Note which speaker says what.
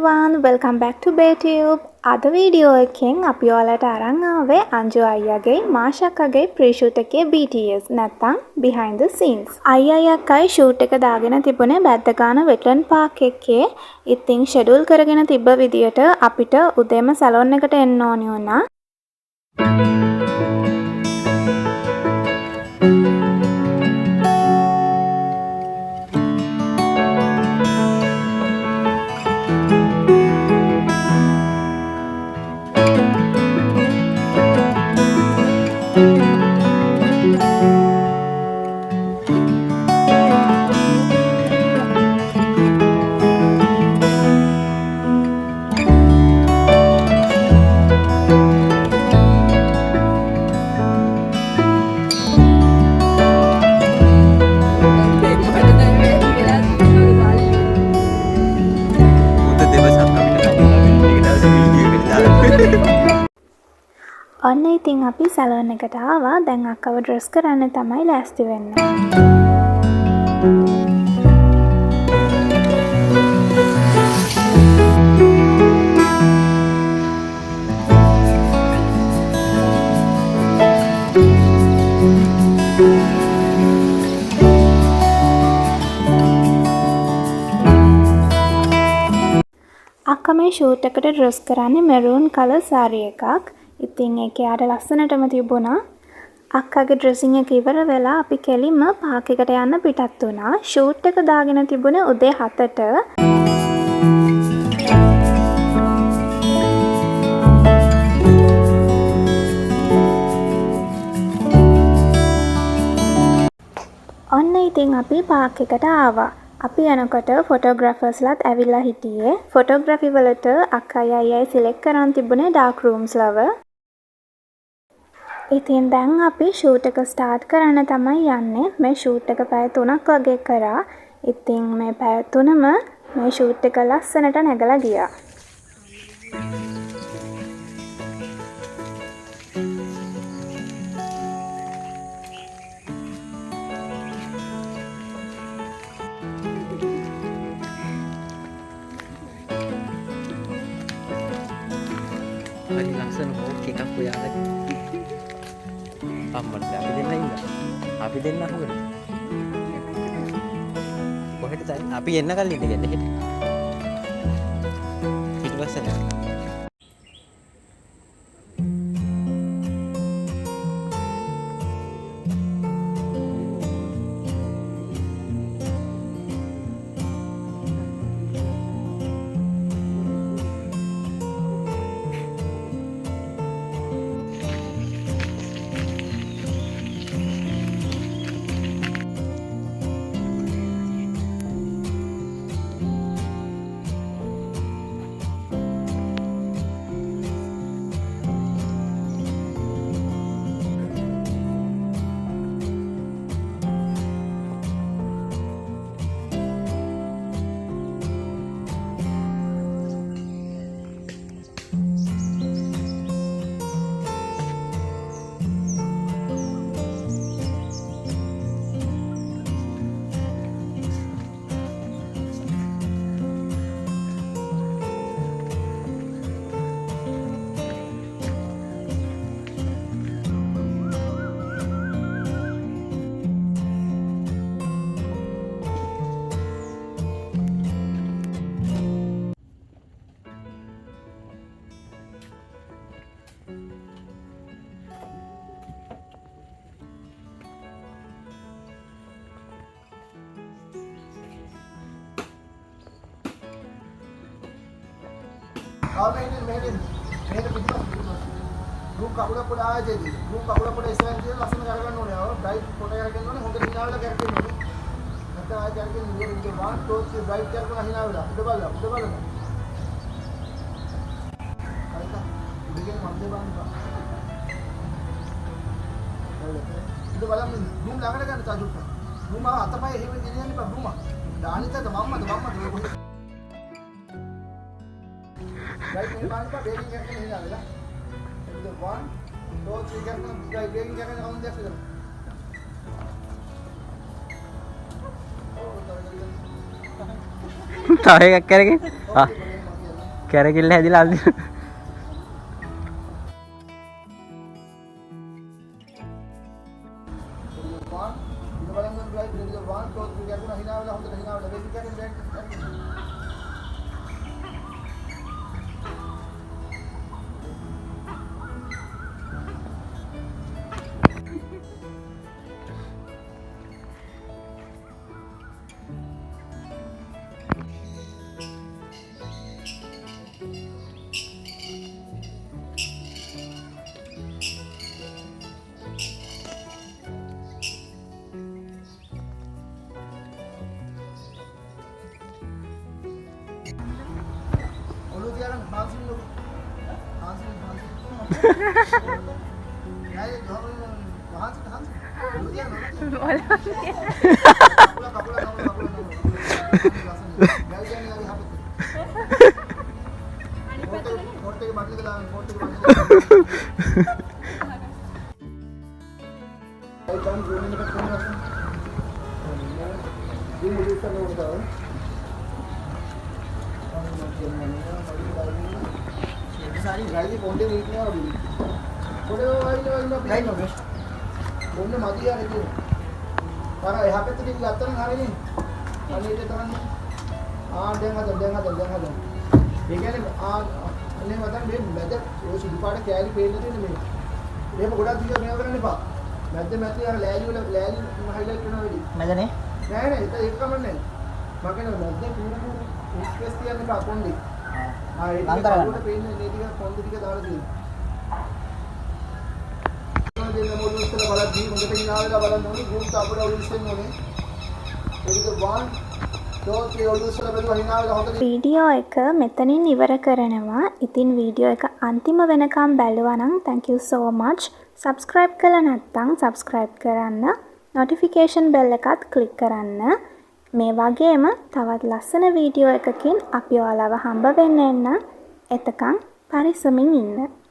Speaker 1: everyone, welcome back to BayTube. අද video එකෙන් අපි ඔයාලට අරන් ආවේ අංජු අයියාගේ මාෂක්කගේ ප්‍රී-ෂූට් එකේ BTS නැත්තම් behind the scenes. අයියා අක්කයි ෂූට් එක දාගෙන තිබුණේ බැද්දගාන වෙට්ලන්ඩ් පාක් එකේ. ඉතින් ෂෙඩියුල් කරගෙන තිබ්බ විදියට අපිට උදේම සැලොන් එකට එන්න ඕනි වුණා. ඔන්න ඉතින් අපි සැලොන් එකට ආවා. දැන් අක්කව ඩ්‍රෙස් කරන්න තමයි ලෑස්ති වෙන්නේ. අක්ක මේ ෂූට් එකට ඩ්‍රෙස් කරන්නේ මරූන් කලර් සාරි එකක්. ඉතින් ඒක යාට ලස්සනටම තිබුණා. අක්කගේ ඩ්‍රෙසින් එක ඉවර වෙලා අපි කෙලින්ම පාක් එකට යන්න පිටත් වුණා. ෂූට් එක දාගෙන තිබුණේ උදේ 7ට. ඔන්න ඉතින් අපි පාක් එකට ආවා. අපි යනකොට ෆොටෝග්‍රැෆර්ස්ලාත් ඇවිල්ලා හිටියේ. ෆොටෝග්‍රැෆි වලට අක්කයි අයියයි සිලෙක්ට් කරන් තිබුණේ ඩාර්ක් රූම්ස් ලව. ඉතින් දැන් අපි ෂූට් එක ස්ටාර්ට් කරන්න තමයි යන්නේ. මේ ෂූට් එක පැය 3ක් වගේ කරා. ඉතින් මේ පැය 3ම මේ ෂූට් එක ලස්සනට නැගලා ගියා.
Speaker 2: Lagi langsung oke kamu ya lagi. Aman dah. Abi denna inda. Abi denna හොගද? කොහෙද තයි? අපි එන්න කලින් ඉඳගෙන හෙට. පිටවසන.
Speaker 3: रूम कपड़ा पड़ा आया जी रूम कपड़ा पड़ा इस वाले दिन लसन कर करने वाले और ब्राइट फोटो कर करने वाले होंगे हिना वाला कर करने वाले मतलब आज करके ये इनके बाद तो से ब्राइट कर करना हिना वाला डबल ऐसा देखिए मंदे बांध का itu balam room lagana kan tajud room आता पाए हे में नहीं पर room दानी था मम्मा राइट में बांध का बेकिंग करके नहीं आवेला तो 1 2 3 करके राइट बेकिंग करके हम देख सकते
Speaker 2: තව එකක් කරගෙන කැරකිල්ල හැදිලා අද
Speaker 1: වීඩියෝ එක මෙතනින් ඉවර කරනවා. ඉතින් වීඩියෝ එක අන්තිම වෙනකම් බැලුවා නම් thank you so much. subscribe කළා නැත්නම් subscribe කරන්න. notification bell එකත් click කරන්න. මේ වගේම තවත් ලස්සන වීඩියෝ එකකින් අපි ඔයාලව හම්බ වෙන්න එන්න. එතකන් පරිස්සමින් ඉන්න.